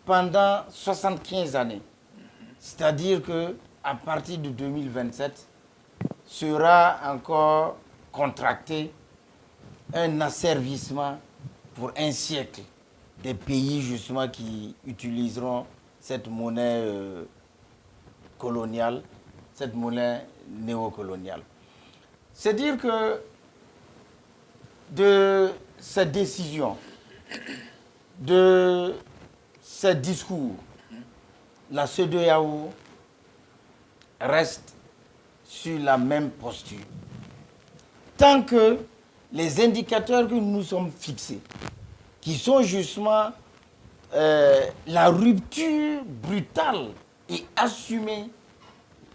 pendant 75 années. C'est-à-dire qu'à partir de 2027, sera encore contracté un asservissement pour un siècle des pays justement qui utiliseront cette monnaie coloniale, cette monnaie néocoloniale. C'est dire que de cette décision, de ces discours, la CEDEAO reste sur la même posture. Tant que les indicateurs que nous nous sommes fixés, qui sont justement la rupture brutale et assumée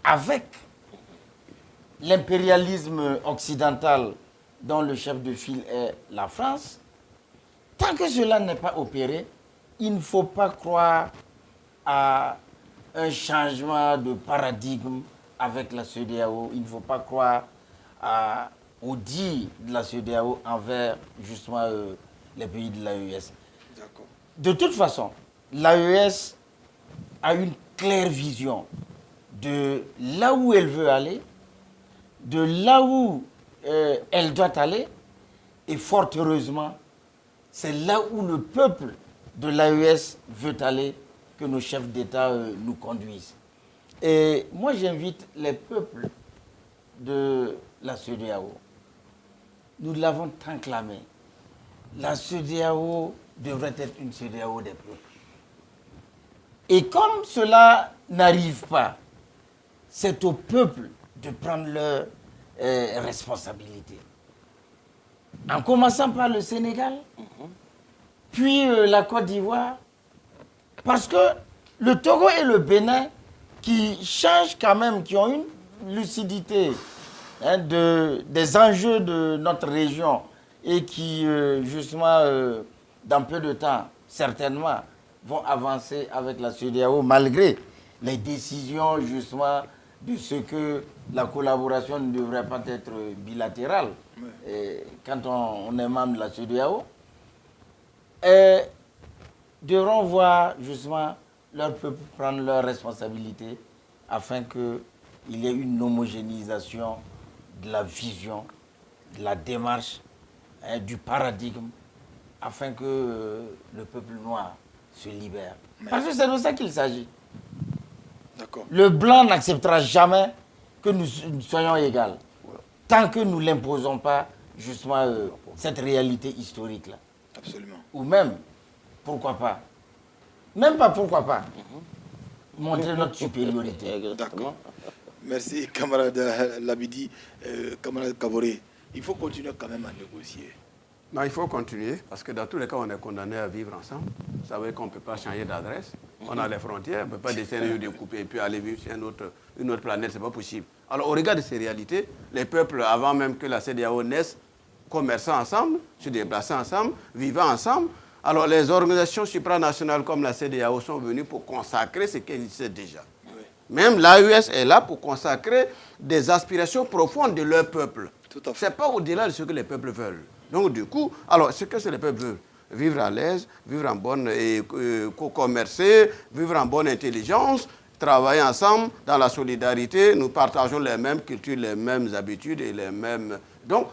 avec l'impérialisme occidental dont le chef de file est la France, tant que cela n'est pas opéré, il ne faut pas croire à un changement de paradigme avec la CEDEAO. Il ne faut pas croire au dit de la CEDEAO envers justement les pays de l'AES. De toute façon, l'AES a une claire vision de là où elle veut aller, de là où elle doit aller, et fort heureusement, c'est là où le peuple de l'AES veut aller que nos chefs d'État nous conduisent. Et moi, j'invite les peuples de la CEDEAO. Nous l'avons tant clamé. La CEDEAO devrait être une CEDEAO des peuples. Et comme cela n'arrive pas, c'est au peuple de prendre leurs responsabilités. en commençant par le Sénégal, puis la Côte d'Ivoire, parce que le Togo et le Bénin, qui changent quand même, qui ont une lucidité hein, des enjeux de notre région et qui, justement, dans peu de temps, certainement, vont avancer avec la CEDEAO malgré les décisions, justement, de ce que la collaboration ne devrait pas être bilatérale quand on est membre de la CEDEAO, devront voir, justement, leur peuple prendre leurs responsabilités afin qu'il y ait une homogénéisation de la vision, de la démarche, hein, du paradigme, afin que le peuple noir se libère. Parce que c'est de ça qu'il s'agit. Le blanc n'acceptera jamais que nous soyons égaux, tant que nous ne l'imposons pas, justement, cette réalité historique-là. Absolument. Ou même, pourquoi pas, même pas pourquoi pas, montrer notre supériorité. D'accord. Merci, camarade Labidi, camarade Kaboré. Il faut continuer quand même à négocier. Non, il faut continuer, parce que dans tous les cas, on est condamné à vivre ensemble. Vous savez qu'on ne peut pas changer d'adresse. On a les frontières, on ne peut pas décider de couper et puis aller vivre sur une autre planète, ce n'est pas possible. Alors, au regard de ces réalités, les peuples, avant même que la CEDEAO naisse, commerçant ensemble, se déplaçant ensemble, vivant ensemble. Alors, les organisations supranationales comme la CEDEAO sont venues pour consacrer ce qu'elles existait déjà. Oui. Même l'AES est là pour consacrer des aspirations profondes de leur peuple. Ce n'est pas au-delà de ce que les peuples veulent. Donc, du coup, alors, ce que les peuples veulent, vivre à l'aise, vivre en bonne commercer, vivre en bonne intelligence, travailler ensemble dans la solidarité, nous partageons les mêmes cultures, les mêmes habitudes et les mêmes... Donc,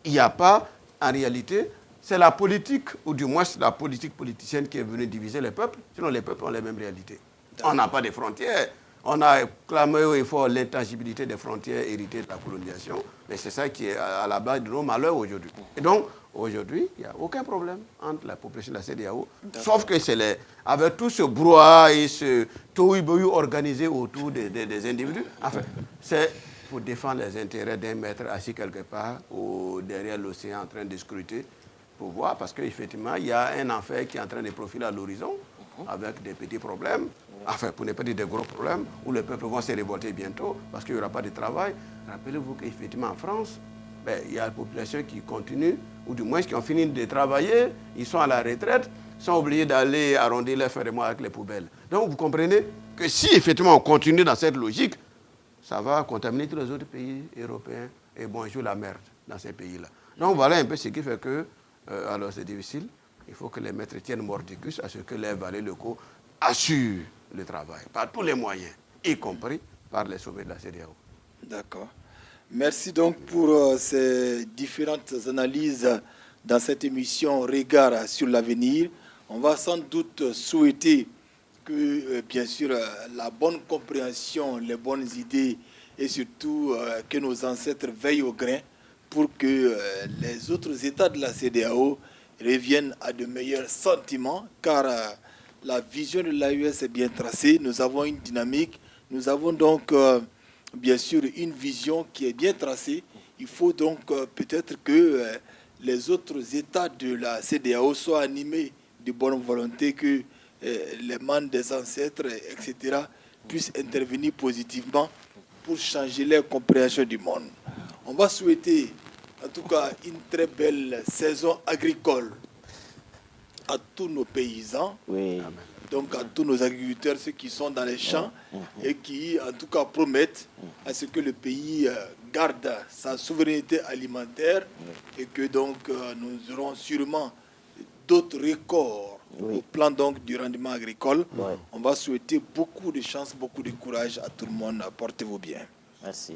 il n'y a pas, en réalité, c'est la politique, ou du moins la politique politicienne qui est venue diviser les peuples, sinon les peuples ont les mêmes réalités. On n'a pas de frontières. On a clamé au effort l'intangibilité des frontières héritées de la colonisation, mais c'est ça qui est à la base de nos malheurs aujourd'hui. Et donc, aujourd'hui, il n'y a aucun problème entre la population de la CEDEAO, sauf que c'est avec tout ce brouhaha et ce tohu-bohu organisé autour des individus, enfin, c'est pour défendre les intérêts d'un maître assis quelque part derrière l'océan en train de scruter pour voir, parce qu'effectivement, il y a un enfer qui est en train de profiler à l'horizon avec des petits problèmes, enfin, pour ne pas dire des gros problèmes, où les peuples vont se révolter bientôt parce qu'il n'y aura pas de travail. Rappelez-vous qu'effectivement, en France, il y a la population qui continue, ou du moins qui ont fini de travailler, ils sont à la retraite, sont obligés d'aller arrondir les fins de mois avec les poubelles. Donc, vous comprenez que si effectivement on continue dans cette logique, ça va contaminer tous les autres pays européens et bonjour la merde dans ces pays-là. Donc, voilà un peu ce qui fait que, alors c'est difficile, il faut que les maîtres tiennent mordicus à ce que les valets locaux assurent le travail par tous les moyens, y compris par les sommets de la CEDEAO. D'accord. Merci donc pour ces différentes analyses dans cette émission Regard sur l'avenir. On va sans doute souhaiter que, bien sûr, la bonne compréhension, les bonnes idées et surtout que nos ancêtres veillent au grain pour que les autres États de la CEDEAO reviennent à de meilleurs sentiments, car la vision de l'AES est bien tracée. Nous avons une dynamique, nous avons donc bien sûr une vision qui est bien tracée. Il faut donc peut-être que les autres États de la CEDEAO soient animés de bonne volonté, que les membres des ancêtres, etc., puissent intervenir positivement pour changer leur compréhension du monde. On va souhaiter en tout cas une très belle saison agricole à tous nos paysans, oui. Donc à tous nos agriculteurs, ceux qui sont dans les champs et qui en tout cas promettent à ce que le pays garde sa souveraineté alimentaire et que donc nous aurons sûrement d'autres records au plan donc du rendement agricole. On va souhaiter beaucoup de chance, beaucoup de courage à tout le monde. Portez-vous bien. Merci.